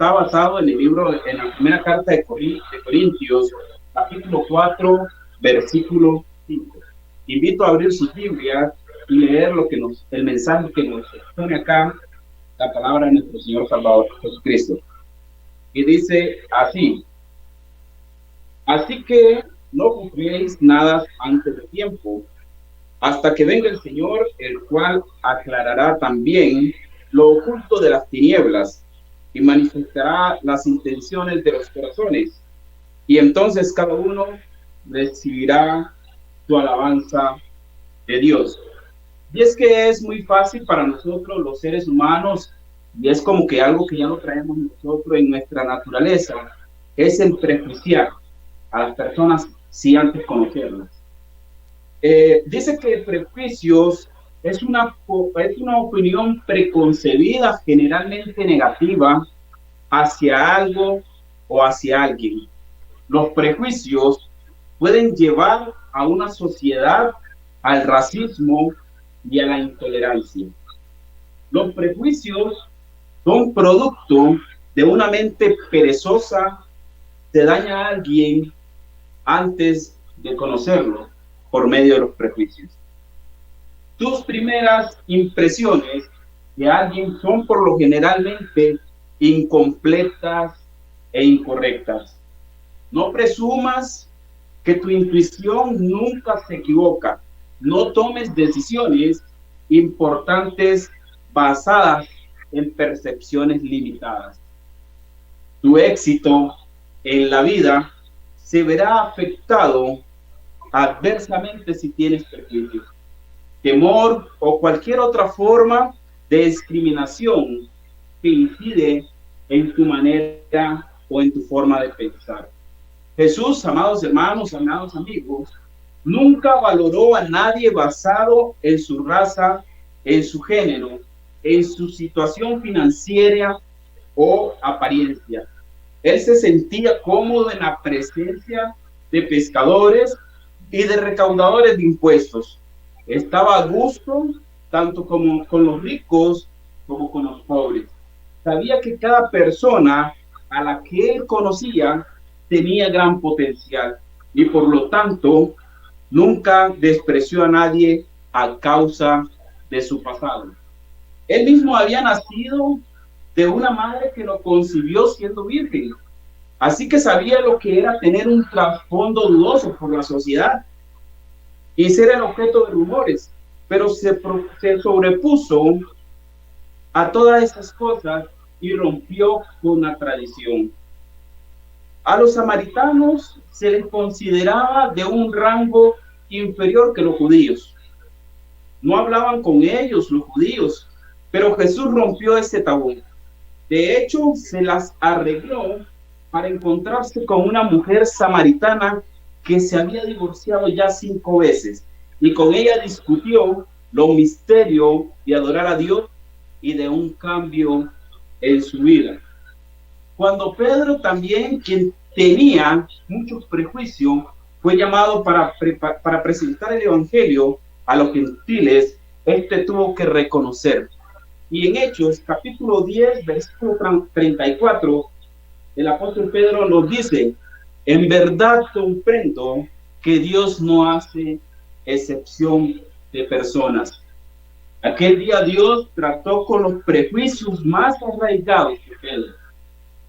está basado en el libro, en la primera carta de Corintios, capítulo 4, versículo 5. Invito a abrir sus Biblias y leer el mensaje que nos expone acá la palabra de nuestro Señor Salvador Jesucristo. Y dice así: así que no juzguéis nada antes de tiempo, hasta que venga el Señor, el cual aclarará también lo oculto de las tinieblas y manifestará las intenciones de los corazones. Y entonces cada uno recibirá su alabanza de Dios. Y es que es muy fácil para nosotros los seres humanos, y es como que algo que ya lo traemos nosotros en nuestra naturaleza, es el prejuiciar a las personas sin antes conocerlas. Dice que prejuicios es una opinión preconcebida, generalmente negativa, hacia algo o hacia alguien. Los prejuicios pueden llevar a una sociedad al racismo y a la intolerancia. Los prejuicios son producto de una mente perezosa que daña a alguien antes de conocerlo por medio de los prejuicios. Tus primeras impresiones de alguien son por lo generalmente incompletas e incorrectas. No presumas que tu intuición nunca se equivoca. No tomes decisiones importantes basadas en percepciones limitadas. Tu éxito en la vida se verá afectado adversamente si tienes prejuicios, temor o cualquier otra forma de discriminación que incide en tu manera o en tu forma de pensar. Jesús, amados hermanos, amados amigos, nunca valoró a nadie basado en su raza, en su género, en su situación financiera o apariencia. Él se sentía cómodo en la presencia de pescadores y de recaudadores de impuestos. Estaba a gusto tanto como con los ricos como con los pobres. Sabía que cada persona a la que él conocía tenía gran potencial y por lo tanto nunca despreció a nadie a causa de su pasado. Él mismo había nacido de una madre que lo concibió siendo virgen, así que sabía lo que era tener un trasfondo dudoso por la sociedad y ser el objeto de rumores, pero se sobrepuso a todas esas cosas y rompió con la tradición. A los samaritanos se les consideraba de un rango inferior que los judíos. No hablaban con ellos los judíos, pero Jesús rompió ese tabú. De hecho, se las arregló para encontrarse con una mujer samaritana que se había divorciado ya 5 veces y con ella discutió los misterios de adorar a Dios y de un cambio en su vida. Cuando Pedro también, quien tenía muchos prejuicios, fue llamado para presentar el evangelio a los gentiles, tuvo que reconocer. Y en Hechos, capítulo 10, versículo 34, el apóstol Pedro nos dice: en verdad comprendo que Dios no hace excepción de personas. Aquel día Dios trató con los prejuicios más arraigados de Pedro.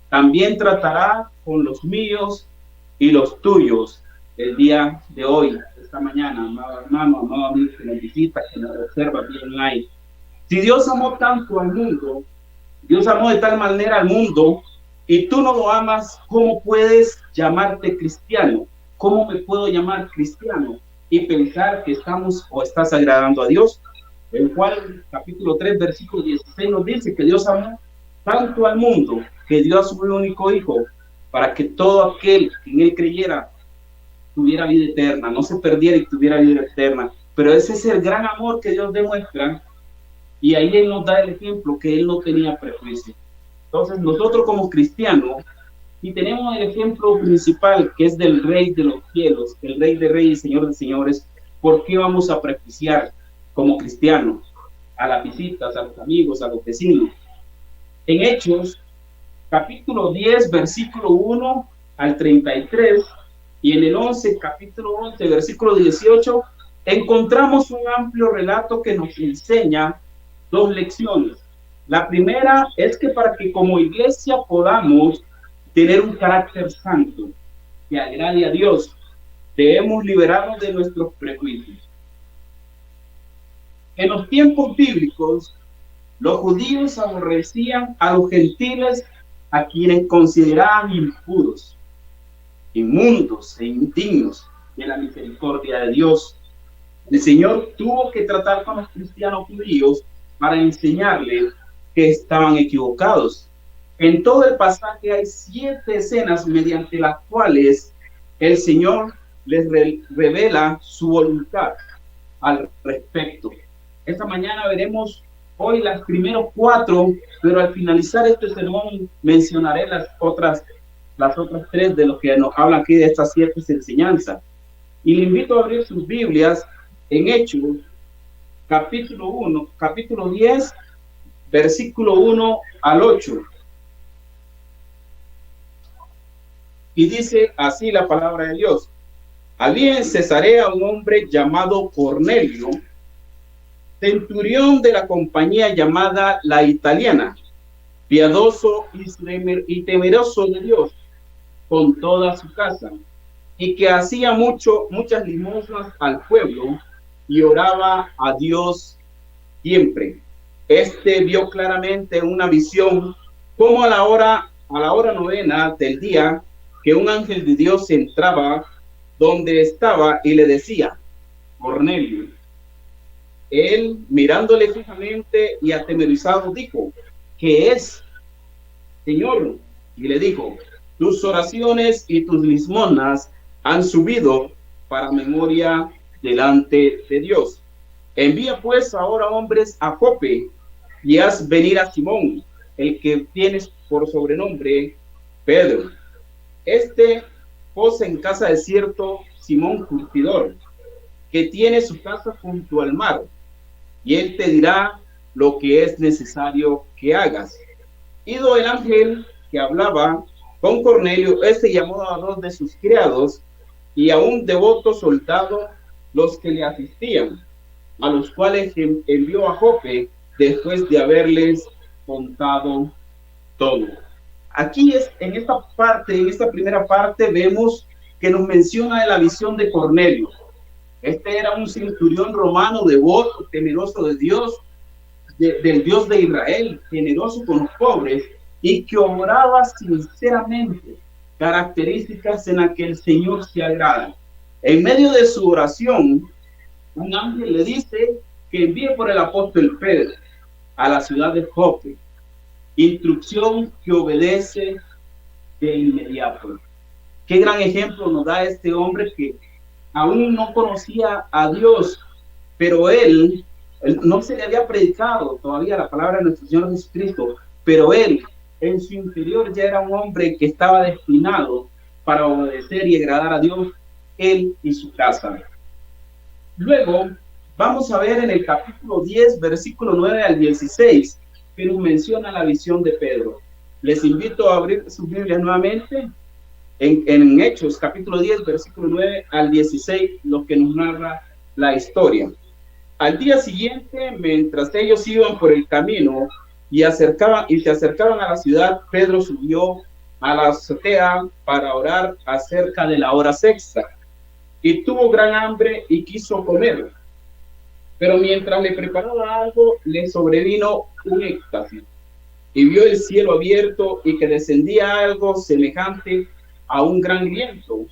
También tratará con los míos y los tuyos el día de hoy, esta mañana, amado hermano, amado amigo que nos visita, que nos observa bien online. Si Dios amó tanto al mundo, Dios amó de tal manera al mundo, y tú no lo amas, ¿cómo puedes llamarte cristiano? ¿Cómo me puedo llamar cristiano y pensar que estamos o estás agradando a Dios? El cual, capítulo 3, versículo 16 nos dice que Dios amó tanto al mundo que dio a su único hijo para que todo aquel que en él creyera tuviera vida eterna, no se perdiera y tuviera vida eterna. Pero ese es el gran amor que Dios demuestra, y ahí Él nos da el ejemplo que Él no tenía prejuicio. Entonces nosotros como cristianos, y tenemos el ejemplo principal que es del Rey de los cielos, el Rey de Reyes, Señor de señores, ¿por qué vamos a prejuiciar como cristianos a las visitas, a los amigos, a los vecinos? En Hechos, capítulo 10, versículo 1 al 33, y en el 11, capítulo 11, versículo 18, encontramos un amplio relato que nos enseña dos lecciones. La primera es que para que como iglesia podamos tener un carácter santo que agrade a Dios, debemos liberarnos de nuestros prejuicios. En los tiempos bíblicos, los judíos aborrecían a los gentiles, a quienes consideraban impuros, inmundos e indignos de la misericordia de Dios. El Señor tuvo que tratar con los cristianos judíos para enseñarles que estaban equivocados. En todo el pasaje hay 7 escenas mediante las cuales el Señor les revela su voluntad al respecto. Esta mañana veremos hoy las primeros 4, pero al finalizar este sermón mencionaré las otras 3 de lo que nos habla aquí de estas 7 enseñanzas. Y le invito a abrir sus Biblias en Hechos, capítulo 10, versículo 1 al 8. Y dice así la palabra de Dios. Había en Cesarea un hombre llamado Cornelio, centurión de la compañía llamada La Italiana, piadoso y temeroso de Dios con toda su casa, y que hacía muchas limosnas al pueblo y oraba a Dios siempre. Este vio claramente una visión, como a la hora novena del día, que un ángel de Dios entraba donde estaba y le decía: Cornelio. Él, mirándole fijamente y atemorizado, dijo: ¿qué es, Señor? Y le dijo: tus oraciones y tus limosnas han subido para memoria delante de Dios. Envía pues ahora hombres a Jope y haz venir a Simón, el que tienes por sobrenombre Pedro. Este posa en casa de cierto Simón curtidor, que tiene su casa junto al mar, y él te dirá lo que es necesario que hagas. Ido el ángel que hablaba con Cornelio, este llamó a 2 de sus criados y a un devoto soldado, los que le asistían, a los cuales envió a Jope después de haberles contado todo. Aquí en esta primera parte, vemos que nos menciona de la visión de Cornelio. Este era un centurión romano devoto, temeroso de Dios, del Dios de Israel, generoso con los pobres y que oraba sinceramente, características en las que el Señor se agrada. En medio de su oración, un ángel le dice que envíe por el apóstol Pedro a la ciudad de Jope. Instrucción que obedece de inmediato. Qué gran ejemplo nos da este hombre que aún no conocía a Dios, pero él no se le había predicado todavía la palabra de nuestro Señor Jesucristo, pero él en su interior ya era un hombre que estaba destinado para obedecer y agradar a Dios, él y su casa. Luego vamos a ver en el capítulo 10, versículo 9 al 16, que nos menciona la visión de Pedro. Les invito a abrir sus Biblias nuevamente en Hechos, capítulo 10, versículo 9 al 16, lo que nos narra la historia. Al día siguiente, mientras ellos iban por el camino y se acercaban a la ciudad, Pedro subió a la azotea para orar acerca de la hora sexta, y tuvo gran hambre y quiso comer. Pero mientras le preparaba algo, le sobrevino un éxtasis, y vio el cielo abierto y que descendía algo semejante a un gran viento,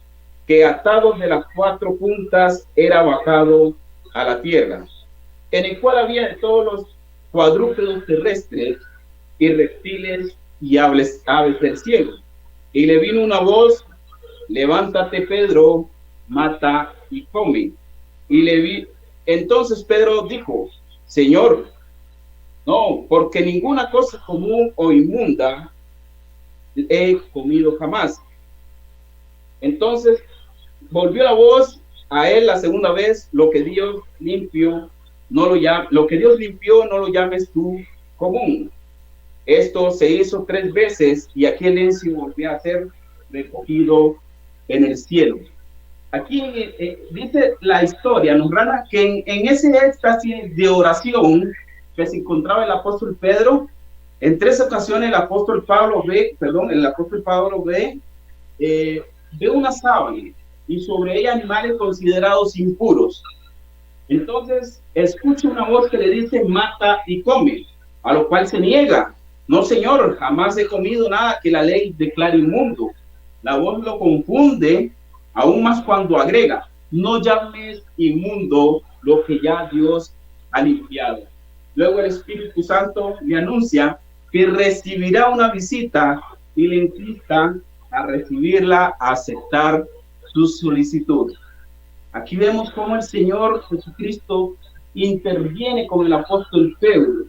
que atado de las 4 puntas era bajado a la tierra, en el cual había de todos los cuadrúpedos terrestres y reptiles y aves del cielo. Y le vino una voz: levántate, Pedro, mata y come. Entonces Pedro dijo: Señor, no, porque ninguna cosa común o inmunda he comido jamás. Entonces volvió la voz a él la segunda vez: lo que Dios limpió, no lo llames tú común. Esto se hizo 3 veces y aquel encio volvió a ser recogido en el cielo. Aquí dice la historia, nos narra que en ese éxtasis de oración que se encontraba el apóstol Pedro, en 3 ocasiones el apóstol Pablo ve una sábana y sobre ella animales considerados impuros. Entonces escucha una voz que le dice: mata y come, a lo cual se niega. No, señor, jamás he comido nada que la ley declare inmundo. La voz lo confunde aún más cuando agrega: no llames inmundo lo que ya Dios ha limpiado. Luego el Espíritu Santo le anuncia que recibirá una visita y le invita a recibirla, a aceptar su solicitud. Aquí vemos cómo el Señor Jesucristo interviene con el apóstol Pedro,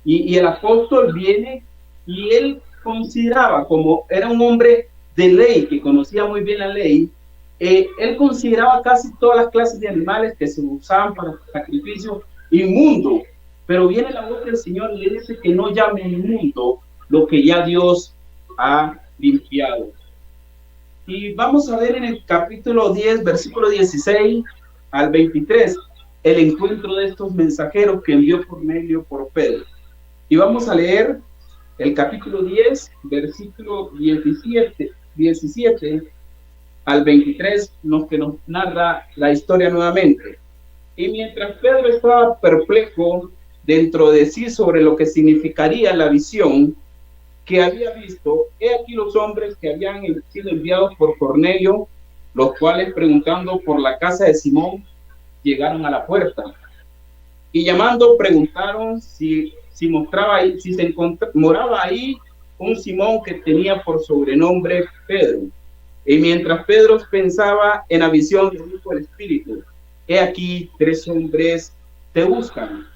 y el apóstol viene y él consideraba, como era un hombre de ley, que conocía muy bien la ley, él consideraba casi todas las clases de animales que se usaban para sacrificio inmundo, pero viene la voz del Señor y le dice que no llame inmundo lo que ya Dios ha limpiado. Y vamos a ver en el capítulo 10, versículo 16 al 23, el encuentro de estos mensajeros que envió Cornelio por Pedro. Y vamos a leer el capítulo 10, versículo 17 al 23, que nos narra la historia nuevamente. Y mientras Pedro estaba perplejo dentro de sí sobre lo que significaría la visión que había visto, he aquí los hombres que habían sido enviados por Cornelio, los cuales, preguntando por la casa de Simón, llegaron a la puerta. Y llamando, preguntaron si moraba ahí un Simón que tenía por sobrenombre Pedro. Y mientras Pedro pensaba en la visión, le dijo el Espíritu: he aquí 3 hombres te buscan.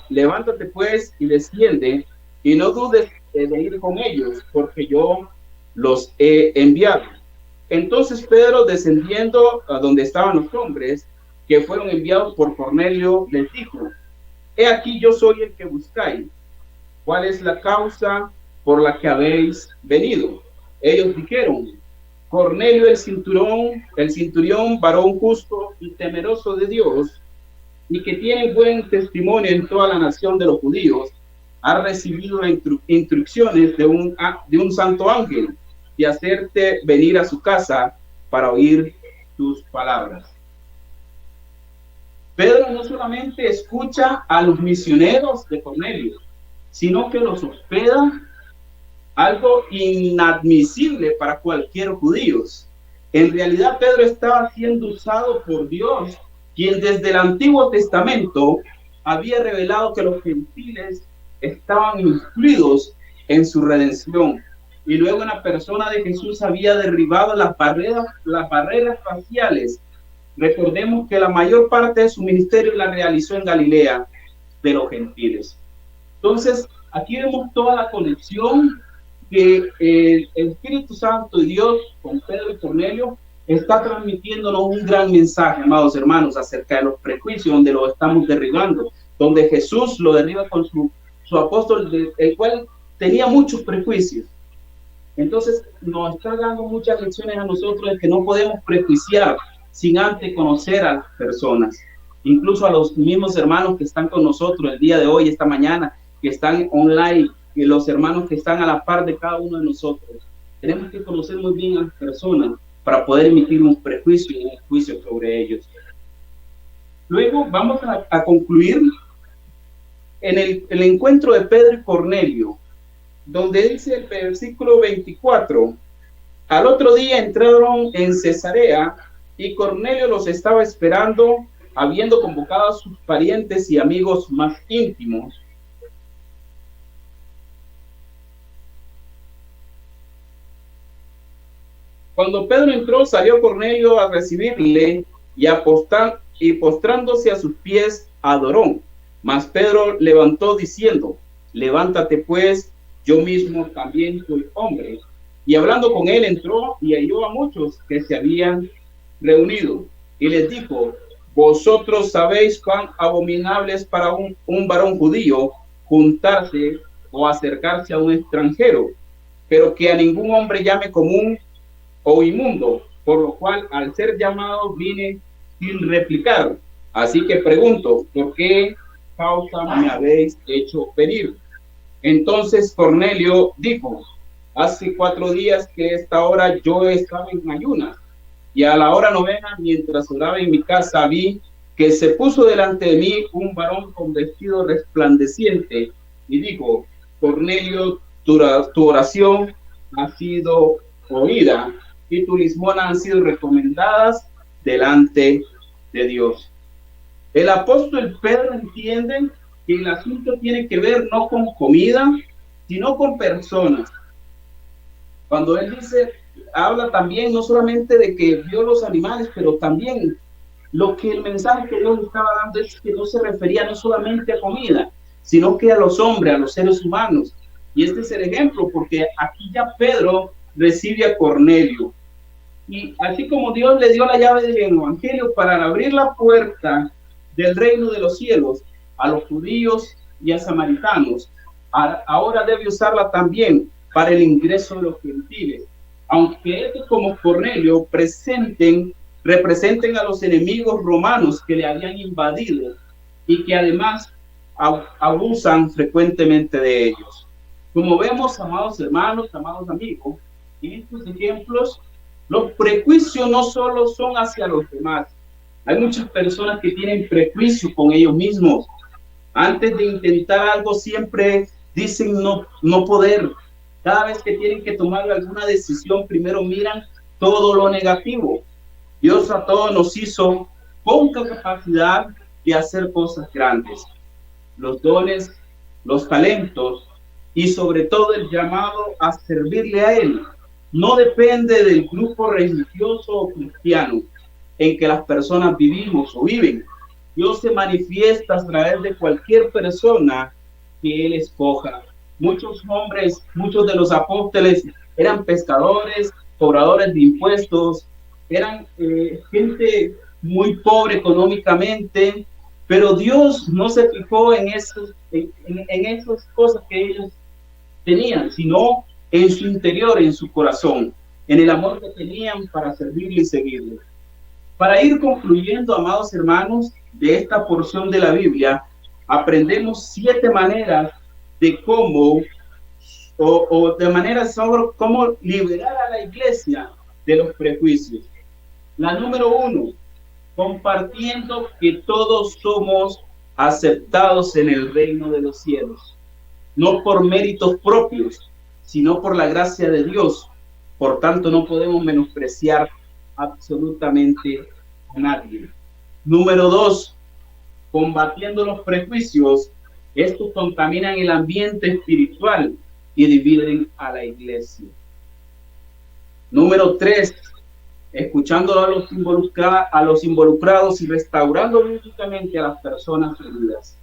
Levántate pues y desciende, y no dudes de ir con ellos, porque yo los he enviado. Entonces Pedro, descendiendo a donde estaban los hombres que fueron enviados por Cornelio, les dijo: he aquí yo soy el que buscáis. ¿Cuál es la causa por la que habéis venido? Ellos dijeron: Cornelio el centurión, varón justo y temeroso de Dios, y que tiene buen testimonio en toda la nación de los judíos, ha recibido instrucciones de un santo ángel de hacerte venir a su casa para oír tus palabras. Pedro no solamente escucha a los misioneros de Cornelio, sino que los hospeda, algo inadmisible para cualquier judío. En realidad Pedro estaba siendo usado por Dios, quien desde el Antiguo Testamento había revelado que los gentiles estaban incluidos en su redención. Y luego en la persona de Jesús había derribado las barreras raciales. Recordemos que la mayor parte de su ministerio la realizó en Galilea de los gentiles. Entonces, aquí vemos toda la conexión que el Espíritu Santo y Dios con Pedro y Cornelio está transmitiéndonos un gran mensaje, amados hermanos, acerca de los prejuicios, donde lo estamos derribando, donde Jesús lo derriba con su apóstol, el cual tenía muchos prejuicios. Entonces nos está dando muchas lecciones a nosotros de que no podemos prejuiciar sin antes conocer a las personas, incluso a los mismos hermanos que están con nosotros el día de hoy, esta mañana, que están online, y los hermanos que están a la par de cada uno de nosotros. Tenemos que conocer muy bien a las personas para poder emitir un prejuicio y un juicio sobre ellos. Luego vamos a concluir en el encuentro de Pedro y Cornelio, donde dice el versículo 24: al otro día entraron en Cesarea y Cornelio los estaba esperando, habiendo convocado a sus parientes y amigos más íntimos. Cuando Pedro entró, salió Cornelio a recibirle y postrándose a sus pies, adoró. Mas Pedro levantó diciendo: levántate pues, yo mismo también soy hombre. Y hablando con él, entró y halló a muchos que se habían reunido. Y les dijo: vosotros sabéis cuán abominable es para un varón judío juntarse o acercarse a un extranjero, pero que a ningún hombre llame común o inmundo, por lo cual al ser llamado vine sin replicar. Así que pregunto, ¿por qué causa me habéis hecho venir? Entonces Cornelio dijo, hace 4 días que esta hora yo estaba en ayunas, y a la hora novena, mientras oraba en mi casa, vi que se puso delante de mí un varón con vestido resplandeciente, y dijo, Cornelio, tu oración ha sido oída, y tu limosna han sido recomendadas delante de Dios. El apóstol Pedro entiende que el asunto tiene que ver no con comida, sino con personas. Cuando él dice, habla también no solamente de que vio los animales, pero también lo que el mensaje que Dios estaba dando es que no se refería no solamente a comida, sino que a los hombres, a los seres humanos. Y este es el ejemplo, porque aquí ya Pedro recibe a Cornelio. Y así como Dios le dio la llave del evangelio para abrir la puerta del reino de los cielos a los judíos y a samaritanos, ahora debe usarla también para el ingreso de los gentiles. Aunque estos como Cornelio representen a los enemigos romanos que le habían invadido y que además abusan frecuentemente de ellos. Como vemos, amados hermanos, amados amigos, en estos ejemplos, los prejuicios no solo son hacia los demás. Hay muchas personas que tienen prejuicios con ellos mismos. Antes de intentar algo siempre dicen no poder. Cada vez que tienen que tomar alguna decisión, primero miran todo lo negativo. Dios a todos nos hizo con capacidad de hacer cosas grandes. Los dones, los talentos y sobre todo el llamado a servirle a Él no depende del grupo religioso o cristiano en que las personas vivimos o viven. Dios se manifiesta a través de cualquier persona que Él escoja. Muchos hombres, muchos de los apóstoles eran pescadores, cobradores de impuestos, eran gente muy pobre económicamente, pero Dios no se fijó en esas cosas que ellos tenían, sino en su interior, en su corazón, en el amor que tenían para servirle y seguirle. Para ir concluyendo, amados hermanos, de esta porción de la Biblia, aprendemos 7 maneras de cómo sobre cómo liberar a la iglesia de los prejuicios. La número 1, compartiendo que todos somos aceptados en el reino de los cielos, no por méritos propios, sino por la gracia de Dios. Por tanto, no podemos menospreciar absolutamente a nadie. Número 2, combatiendo los prejuicios. Estos contaminan el ambiente espiritual y dividen a la iglesia. Número 3, escuchando a los involucrados y restaurando bíblicamente a las personas heridas.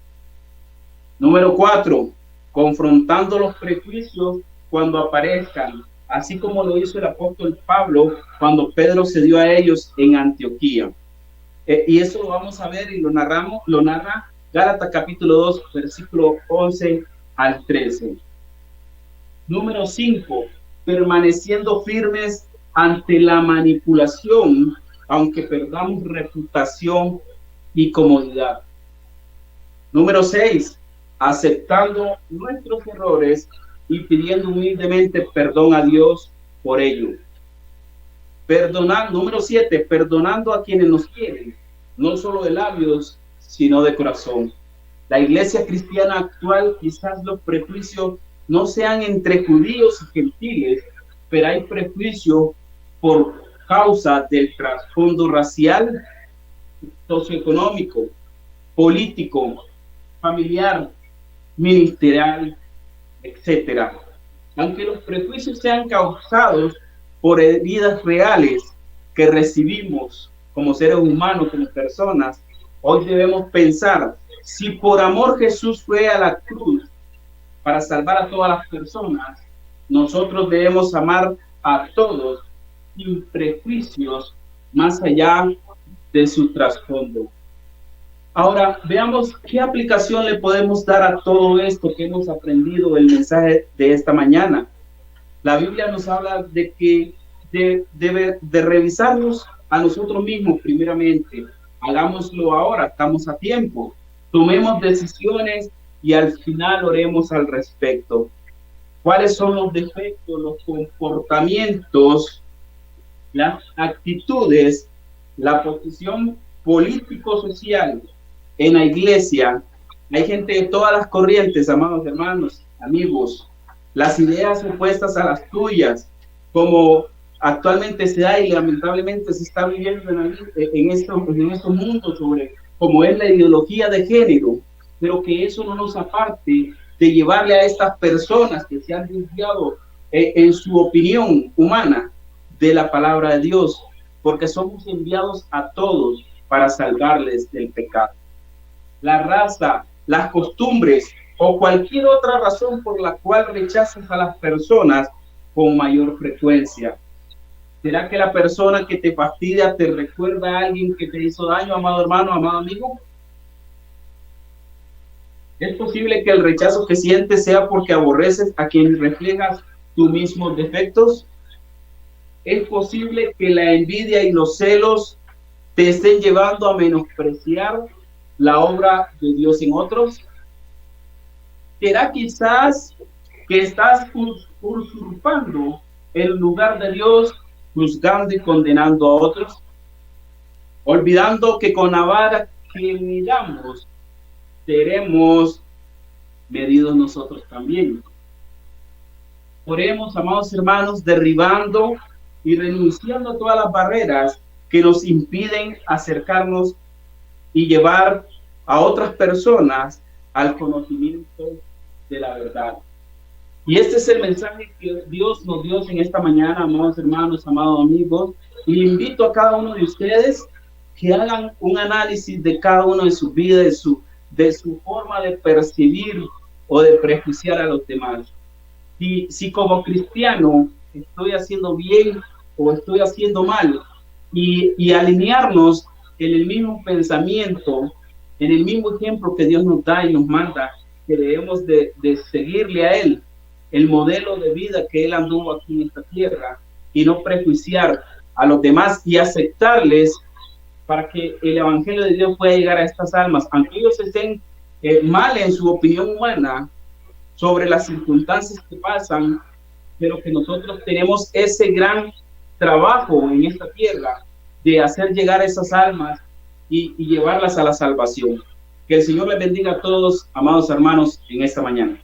Número 4, confrontando los prejuicios cuando aparezcan, así como lo hizo el apóstol Pablo cuando Pedro se dio a ellos en Antioquía. Y eso lo vamos a ver y lo narra Gálatas capítulo 2, versículo 11 al 13. Número 5, permaneciendo firmes ante la manipulación, aunque perdamos reputación y comodidad. Número 6, aceptando nuestros errores y pidiendo humildemente perdón a Dios por ello. Número 7, perdonando a quienes nos quieren, no solo de labios, sino de corazón. La iglesia cristiana actual, quizás los prejuicios no sean entre judíos y gentiles, pero hay prejuicios por causa del trasfondo racial, socioeconómico, político, familiar, ministerial, etcétera. Aunque los prejuicios sean causados por heridas reales que recibimos como seres humanos, como personas, hoy debemos pensar, si por amor Jesús fue a la cruz para salvar a todas las personas, nosotros debemos amar a todos sin prejuicios más allá de su trasfondo. Ahora, veamos qué aplicación le podemos dar a todo esto que hemos aprendido del mensaje de esta mañana. La Biblia nos habla de que debe de revisarnos a nosotros mismos primeramente. Hagámoslo ahora, estamos a tiempo. Tomemos decisiones y al final oremos al respecto. ¿Cuáles son los defectos, los comportamientos, las actitudes, la posición político-social en la iglesia? Hay gente de todas las corrientes, amados hermanos, amigos, las ideas opuestas a las tuyas, como actualmente se da y lamentablemente se está viviendo en estos mundos sobre cómo es la ideología de género, pero que eso no nos aparte de llevarle a estas personas que se han desviado en su opinión humana de la palabra de Dios, porque somos enviados a todos para salvarles del pecado. La raza, las costumbres o cualquier otra razón por la cual rechazas a las personas con mayor frecuencia. ¿Será que la persona que te fastidia te recuerda a alguien que te hizo daño, amado hermano, amado amigo? ¿Es posible que el rechazo que sientes sea porque aborreces a quien reflejas tus mismos defectos? ¿Es posible que la envidia y los celos te estén llevando a menospreciar la obra de Dios en otros? ¿Será quizás que estás usurpando el lugar de Dios, juzgando y condenando a otros? Olvidando que con la vara que midamos, seremos medidos nosotros también. Oremos, amados hermanos, derribando y renunciando a todas las barreras que nos impiden acercarnos y llevar a otras personas al conocimiento de la verdad. Y este es el mensaje que Dios nos dio en esta mañana, amados hermanos, amados amigos, y le invito a cada uno de ustedes que hagan un análisis de cada uno de sus vidas, de su forma de percibir o de prejuiciar a los demás. Si como cristiano estoy haciendo bien o estoy haciendo mal, y alinearnos en el mismo pensamiento, en el mismo ejemplo que Dios nos da y nos manda, que debemos de seguirle a Él, el modelo de vida que Él anduvo aquí en esta tierra, y no prejuiciar a los demás y aceptarles para que el evangelio de Dios pueda llegar a estas almas, aunque ellos estén mal en su opinión humana sobre las circunstancias que pasan, pero que nosotros tenemos ese gran trabajo en esta tierra de hacer llegar esas almas y llevarlas a la salvación. Que el Señor les bendiga a todos, amados hermanos, en esta mañana.